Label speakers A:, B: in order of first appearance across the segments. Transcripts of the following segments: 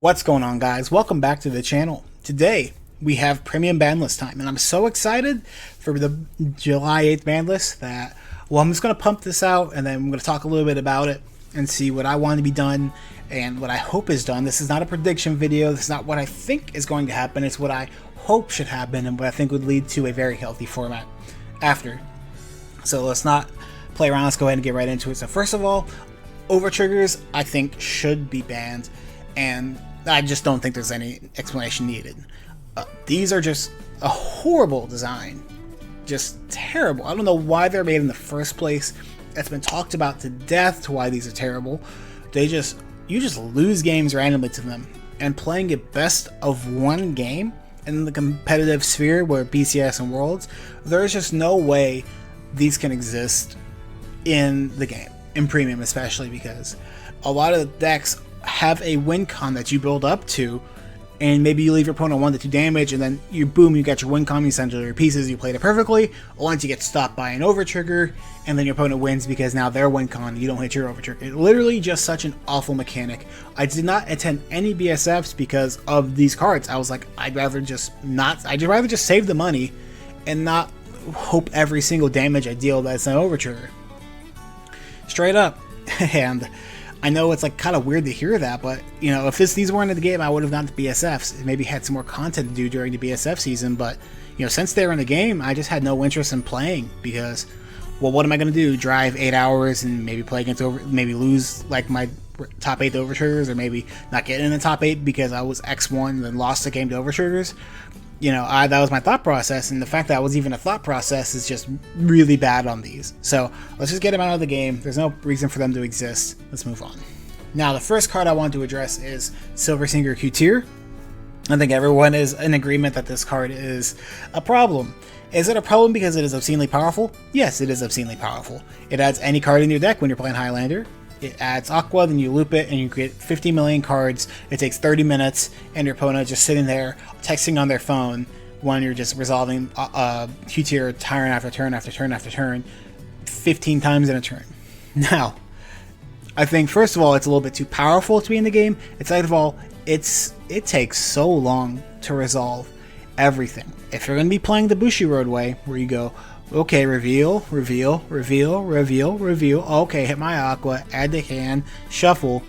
A: What's going on, guys? Welcome back to the channel. Today we have premium ban list time, and I'm so excited for the July 8th ban list that, well, I'm just going to pump this out and then I'm going to talk a little bit about it and see what I want to be done and what I hope is done. This is not a prediction video. This is not what I think is going to happen. It's what I hope should happen and what I think would lead to a very healthy format after. So let's not play around. Let's go ahead and get right into it. So first of all, overtriggers I think should be banned, and I just don't think there's any explanation needed. These are just a horrible design. Just terrible. I don't know why they're made in the first place. It's been talked about to death to why these are terrible. You just lose games randomly to them. And playing it best of one game in the competitive sphere where BCS and Worlds, there's just no way these can exist in the game. In Premium especially, because a lot of the decks have a win con that you build up to, and maybe you leave your opponent 1 to 2 damage, and then you got your win con, you send all your pieces, you played it perfectly, once you get stopped by an overtrigger, and then your opponent wins because now their win con, you don't hit your overtrigger. It's literally just such an awful mechanic. I did not attend any BSFs because of these cards. I was like, I'd rather just save the money and not hope every single damage I deal that's an overtrigger. Straight up. And I know it's like kind of weird to hear that, but you know, if these weren't in the game, I would have gone to BSFs. Maybe had some more content to do during the BSF season, but you know, since they're in the game, I just had no interest in playing because, well, what am I going to do? Drive 8 hours and maybe play against maybe lose like my top 8 overtriggers, or maybe not get in the top 8 because I was X1 and then lost the game to overtriggers. You know, that was my thought process, and the fact that it was even a thought process is just really bad on these. So let's just get them out of the game. There's no reason for them to exist. Let's move on. Now, the first card I want to address is Silver Singer Q tier. I think everyone is in agreement that this card is a problem. Is it a problem because it is obscenely powerful? Yes, it is obscenely powerful. It adds any card in your deck when you're playing Highlander. It adds Aqua, then you loop it, and you get 50 million cards. It takes 30 minutes, and your opponent is just sitting there texting on their phone when you're just resolving Q-tier turn after turn after turn after turn 15 times in a turn. Now, I think first of all, it's a little bit too powerful to be in the game. And second of all, it takes so long to resolve everything. If you're going to be playing the Bushiroad way, where you go, okay, reveal, reveal, reveal, reveal, reveal. Okay, hit my Aqua, add the hand, shuffle,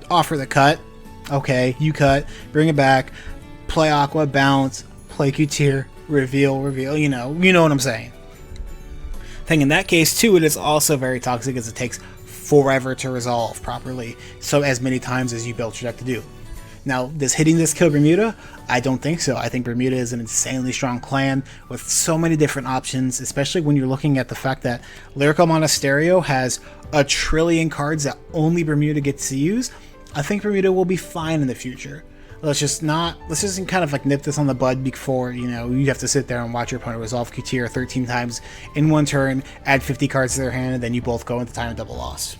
A: offer the cut. Okay, you cut, bring it back, play Aqua, bounce, play Q-tier, reveal, reveal. You know what I'm saying. Thing in that case too, it is also very toxic as it takes forever to resolve properly, so as many times as you built your deck to do. Now, does hitting this kill Bermuda? I don't think so. I think Bermuda is an insanely strong clan with so many different options, especially when you're looking at the fact that Lyrical Monasterio has 1 trillion cards that only Bermuda gets to use. I think Bermuda will be fine in the future. Let's just kind of like nip this on the bud before, you know, you have to sit there and watch your opponent resolve Q-tier 13 times in one turn, add 50 cards to their hand, and then you both go into time and double loss.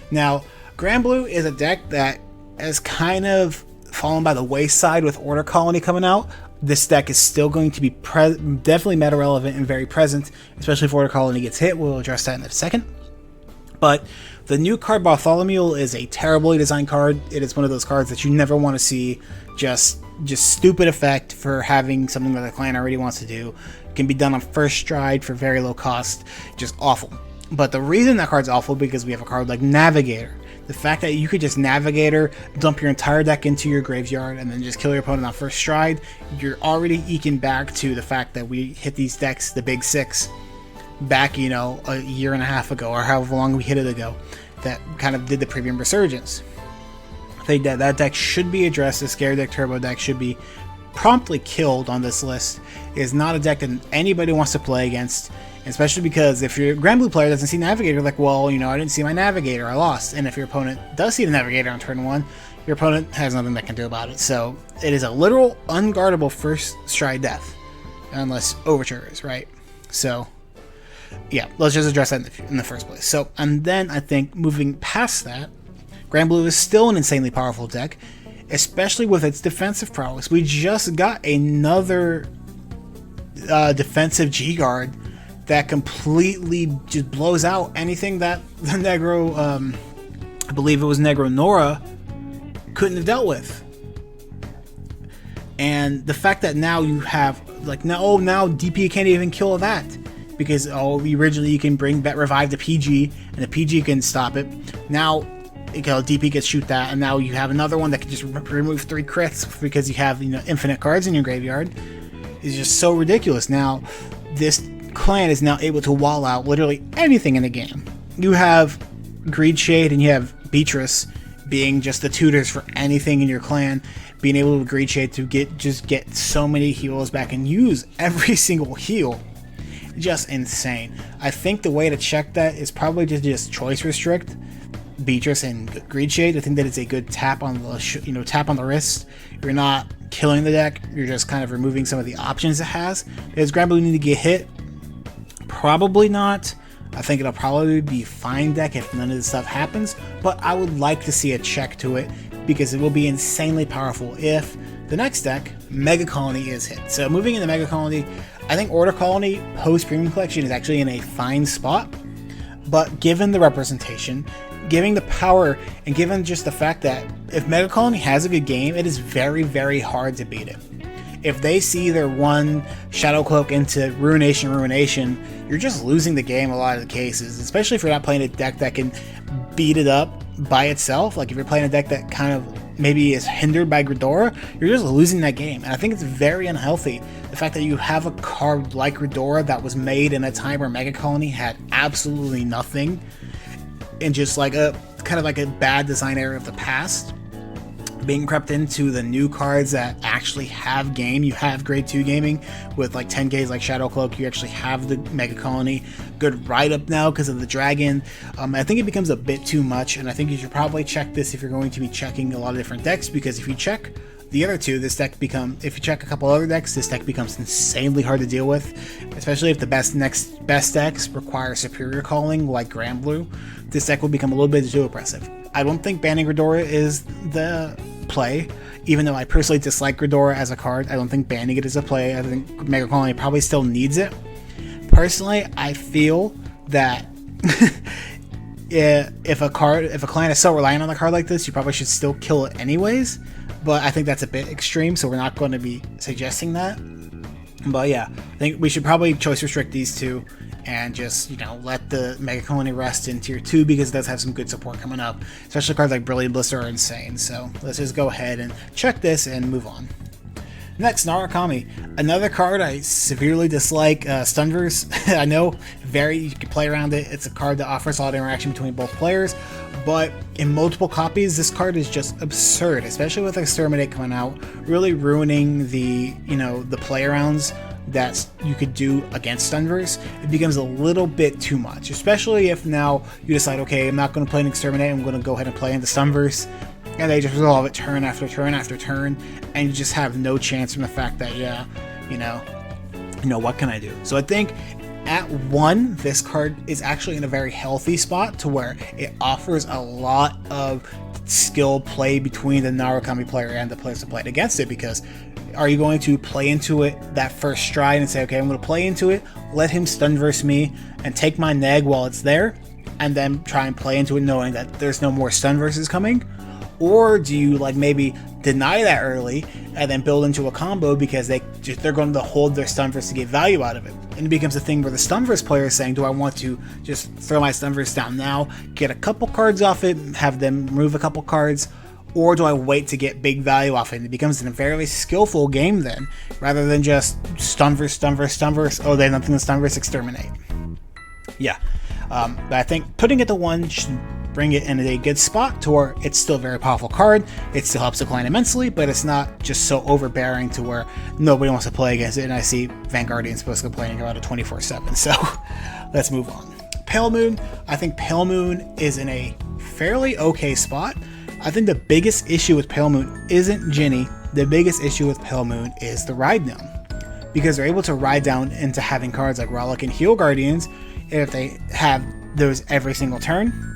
A: Now, Granblue is a deck that has kind of fallen by the wayside with Order Colony coming out. This deck is still going to be definitely meta relevant and very present, especially if Order Colony gets hit. We'll address that in a second. But the new card Bartholomew is a terribly designed card. It is one of those cards that you never want to see. Just stupid effect for having something that the clan already wants to do. It can be done on first stride for very low cost. Just awful. But the reason that card's awful because we have a card like Navigator. The fact that you could just Navigator, dump your entire deck into your graveyard, and then just kill your opponent on first stride, you're already eking back to the fact that we hit these decks, the big 6, back, you know, a year and a half ago, or however long we hit it ago, that kind of did the premium resurgence. I think that deck should be addressed. The Scare Deck Turbo deck should be promptly killed on this list. It is not a deck that anybody wants to play against. Especially because if your Granblue player doesn't see Navigator, like, well, you know, I didn't see my Navigator, I lost. And if your opponent does see the Navigator on turn 1, your opponent has nothing that can do about it. So it is a literal unguardable first stride death, unless overtriggers, right? So yeah, let's just address that in the first place. So, and then I think moving past that, Granblue is still an insanely powerful deck, especially with its defensive prowess. We just got another defensive G-Guard that completely just blows out anything that the Negro, I believe it was Negro Nora, couldn't have dealt with. And the fact that now you have, like, now DP can't even kill that, because originally you can revive the PG, and the PG can stop it. Now, DP can shoot that, and now you have another one that can just remove 3 crits because you have, infinite cards in your graveyard. It's just so ridiculous. Now, this clan is now able to wall out literally anything in the game. You have Greed Shade and you have Beatrice being just the tutors for anything in your clan, being able to Greed Shade to get so many heals back and use every single heal. Just insane. I think the way to check that is probably to just choice restrict Beatrice and Greed Shade. I think that it's a good tap on the tap on the wrist. You're not killing the deck, you're just kind of removing some of the options it has. Does Granblue need to get hit? Probably not. I think it'll probably be fine deck if none of this stuff happens, but I would like to see a check to it, because it will be insanely powerful if the next deck, MEGACOLONY, is hit. So moving into MEGACOLONY, I think Order Colony post Premium Collection is actually in a fine spot, but given the representation, given the power, and given just the fact that if MEGACOLONY has a good game, it is very, very hard to beat it. If they see their one Shadow Cloak into Ruination, you're just losing the game a lot of the cases, especially if you're not playing a deck that can beat it up by itself. Like if you're playing a deck that kind of maybe is hindered by Ghidorah, you're just losing that game. And I think it's very unhealthy, the fact that you have a card like Ghidorah that was made in a time where MEGACOLONY had absolutely nothing, and just like a kind of like a bad design error of the past being crept into the new cards that actually have game. You have grade 2 gaming with like 10Ks like Shadow Cloak. You actually have the MEGACOLONY. Good write-up now because of the dragon. I think it becomes a bit too much, and I think you should probably check this if you're going to be checking a lot of different decks, because if you check the other two, if you check a couple other decks, this deck becomes insanely hard to deal with, especially if the best decks require superior calling like Granblue. This deck will become a little bit too oppressive. I don't think banning Ghidorah is the play, even though I personally dislike Ghidorah as a card. I don't think banning it is a play. I think MEGACOLONY probably still needs it. Personally, I feel that if a clan is so reliant on a card like this, you probably should still kill it anyways. But I think that's a bit extreme, so we're not going to be suggesting that. But yeah, I think we should probably choice restrict these two and just, let the MEGACOLONY rest in tier 2, because it does have some good support coming up. Especially cards like Brilliant Blister are insane. So let's just go ahead and check this and move on. Next, Narukami. Another card I severely dislike, Stunverse. I know, you can play around it. It's a card that offers a lot of interaction between both players, but in multiple copies, this card is just absurd, especially with Exterminate coming out, really ruining the play arounds that you could do against Stunverse. It becomes a little bit too much, especially if now you decide, okay, I'm not going to play an Exterminate, I'm going to go ahead and play into Stunverse, and they just resolve it turn after turn after turn, and you just have no chance from the fact that, what can I do? So I think at 1, this card is actually in a very healthy spot to where it offers a lot of skill play between the Narukami player and the players that played against it, because are you going to play into it that first stride and say, okay, I'm going to play into it, let him Stunverse me, and take my neg while it's there, and then try and play into it knowing that there's no more Stunverses coming? Or do you maybe deny that early and then build into a combo because they're going to hold their Stunverse to get value out of it? And it becomes a thing where the Stunverse player is saying, do I want to just throw my Stunverse down now, get a couple cards off it, have them remove a couple cards, or do I wait to get big value off it? And it becomes a very skillful game then, rather than just Stunverse, oh, they have nothing to Stunverse, Exterminate. Yeah, but I think putting it to 1 should bring it in a good spot to where it's still a very powerful card. It still helps the client immensely, but it's not just so overbearing to where nobody wants to play against it. And I see Vanguardians supposed to complaining about it 24/7. So let's move on. Pale Moon. I think Pale Moon is in a fairly okay spot. I think the biggest issue with Pale Moon isn't Ginny. The biggest issue with Pale Moon is the ride down, because they're able to ride down into having cards like Rollick and Heal Guardians. And if they have those every single turn,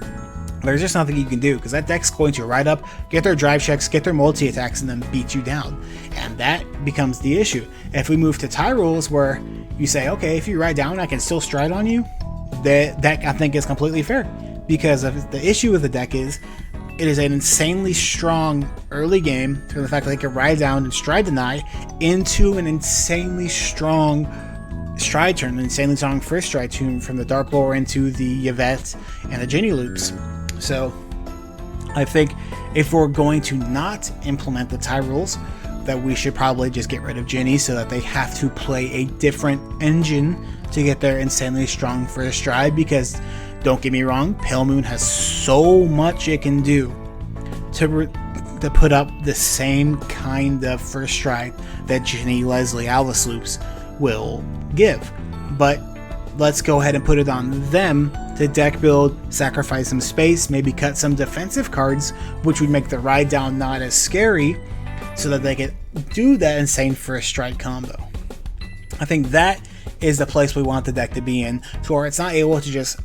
A: there's just nothing you can do, because that deck's going to ride up, get their drive checks, get their multi-attacks, and then beat you down. And that becomes the issue. If we move to tie rules where you say, okay, if you ride down, I can still stride on you, that I think is completely fair. Because of the issue with the deck is, it is an insanely strong early game from the fact that they can ride down and stride deny into an insanely strong stride turn, an insanely strong first stride turn from the Dark Lore into the Yvette and the Ginny loops. So I think if we're going to not implement the tie rules, that we should probably just get rid of Ginny so that they have to play a different engine to get their insanely strong first stride, because don't get me wrong, Pale Moon has so much it can do to put up the same kind of first stride that Ginny, Leslie, Alice loops will give. But let's go ahead and put it on them to deck build, sacrifice some space, maybe cut some defensive cards, which would make the ride down not as scary, so that they can do that insane first stride combo. I think that is the place we want the deck to be in, to where it's not able to just,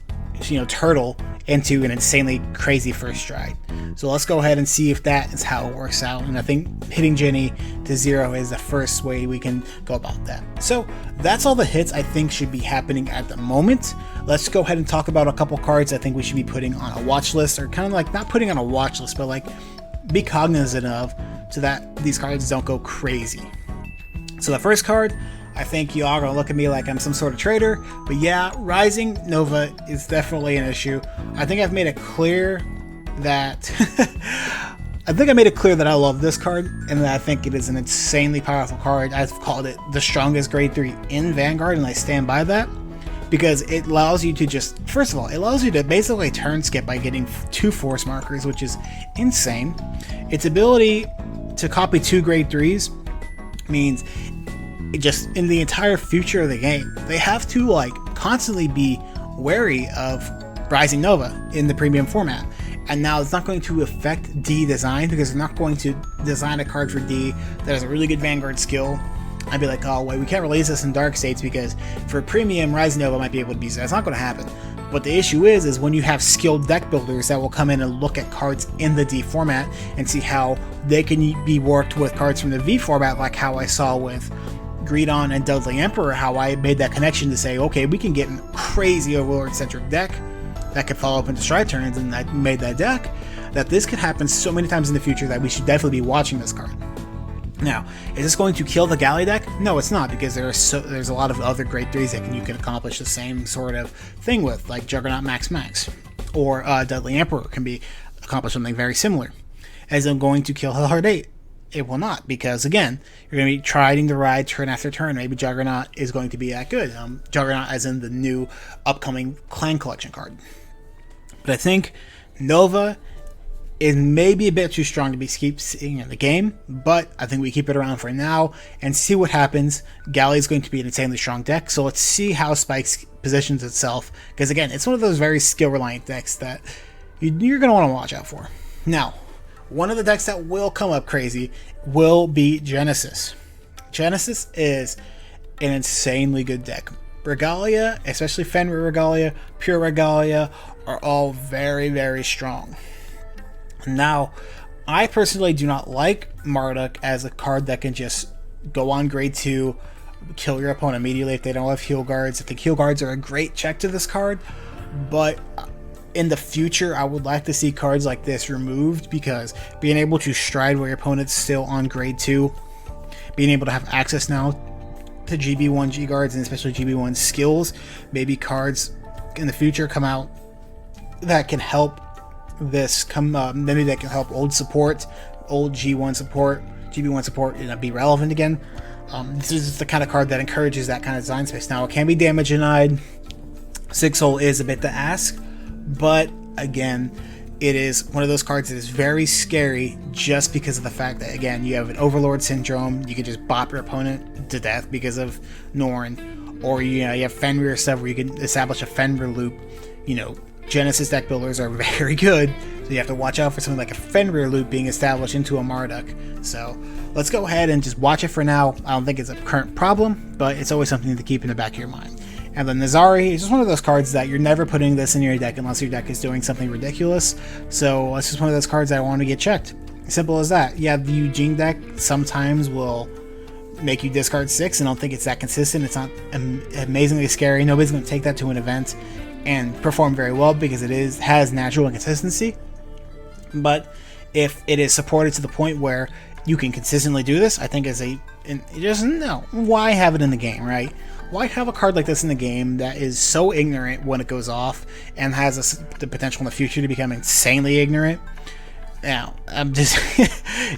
A: turtle into an insanely crazy first stride. So let's go ahead and see if that is how it works out. And I think hitting Ginny to 0 is the first way we can go about that. So that's all the hits I think should be happening at the moment. Let's go ahead and talk about a couple cards I think we should be putting on a watch list, or kind of like not putting on a watch list, but like be cognizant of, so that these cards don't go crazy. So the first card, I think you all are gonna look at me like I'm some sort of traitor, but yeah, Rising Nova is definitely an issue. I think I've made it clear that I love this card, and that I think it is an insanely powerful card. I've called it the strongest grade 3 in Vanguard, and I stand by that, because it allows you to just, first of all, it allows you to basically turn skip by getting 2 force markers, which is insane. Its ability to copy 2 grade 3s means it just, in the entire future of the game, they have to like constantly be wary of Rising Nova in the premium format. And now it's not going to affect D design, because they're not going to design a card for D that has a really good Vanguard skill. I'd be like, oh wait, we can't release this in Dark States because for premium, Rising Nova might be able to be that. It's not going to happen. But the issue is when you have skilled deck builders that will come in and look at cards in the D format and see how they can be worked with cards from the V format, like how I saw with Greedon and Dudley Emperor, how I made that connection to say, okay, we can get a crazy Overlord-centric deck that could follow up into stride turns, and I made that deck, that this could happen so many times in the future that we should definitely be watching this card. Now, is this going to kill the Galley deck? No, it's not, because there's a lot of other grade 3s that you can accomplish the same sort of thing with, like Juggernaut Max, or Dudley Emperor can be accomplish something very similar. As I'm going to kill Hellheart 8? It will not, because again, you're going to be trying to ride turn after turn. Maybe Juggernaut is going to be that good. Juggernaut as in the new upcoming Clan Collection card. But I think Nova is maybe a bit too strong to be keep seeing in the game, but I think we keep it around for now and see what happens. Galley is going to be an insanely strong deck, so let's see how Spikes positions itself, because again, it's one of those very skill-reliant decks that you're going to want to watch out for. Now, one of the decks that will come up crazy will be Genesis. Genesis is an insanely good deck. Regalia, especially Fenrir Regalia, Pure Regalia, are all very, very strong. Now, I personally do not like Marduk as a card that can just go on grade 2, kill your opponent immediately if they don't have heal guards. I think heal guards are a great check to this card, but in the future, I would like to see cards like this removed, because being able to stride where your opponent's still on grade 2, being able to have access now to GB1 G guards, and especially GB1 skills, maybe cards in the future come out that can help this maybe that can help old GB1 support be relevant again. This is the kind of card that encourages that kind of design space. Now, it can be damage denied. 6-hole is a bit to ask, but again, it is one of those cards that is very scary just because of the fact that, again, you have an Overlord syndrome. You can just bop your opponent to death because of Norn, or you have Fenrir stuff where you can establish a Fenrir loop. Genesis deck builders are very good, so you have to watch out for something like a Fenrir loop being established into a Marduk. So let's go ahead and just watch it for now. I don't think it's a current problem, but it's always something to keep in the back of your mind. And then Nazari is just one of those cards that you're never putting this in your deck unless your deck is doing something ridiculous. So it's just one of those cards that I want to get checked. Simple as that. Yeah, the Eugene deck sometimes will make you discard 6, and I don't think it's that consistent. It's not amazingly scary. Nobody's going to take that to an event and perform very well because it has natural inconsistency. But if it is supported to the point where you can consistently do this, I think just no. Why have it in the game, right? Why have a card like this in the game that is so ignorant when it goes off and has the potential in the future to become insanely ignorant? Now, I'm just...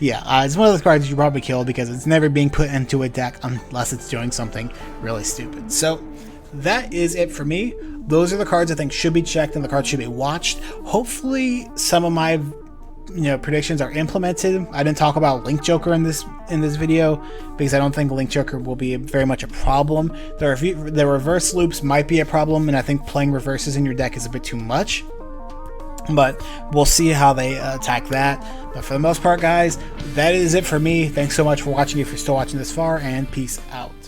A: yeah, it's one of those cards you probably kill because it's never being put into a deck unless it's doing something really stupid. So, that is it for me. Those are the cards I think should be checked and the cards should be watched. Hopefully, some of my predictions are implemented. I didn't talk about Link Joker in this video because I don't think Link Joker will be very much a problem. The reverse loops might be a problem, and I think playing reverses in your deck is a bit too much. But we'll see how they attack that. But for the most part, guys, that is it for me. Thanks so much for watching if you're still watching this far, and peace out.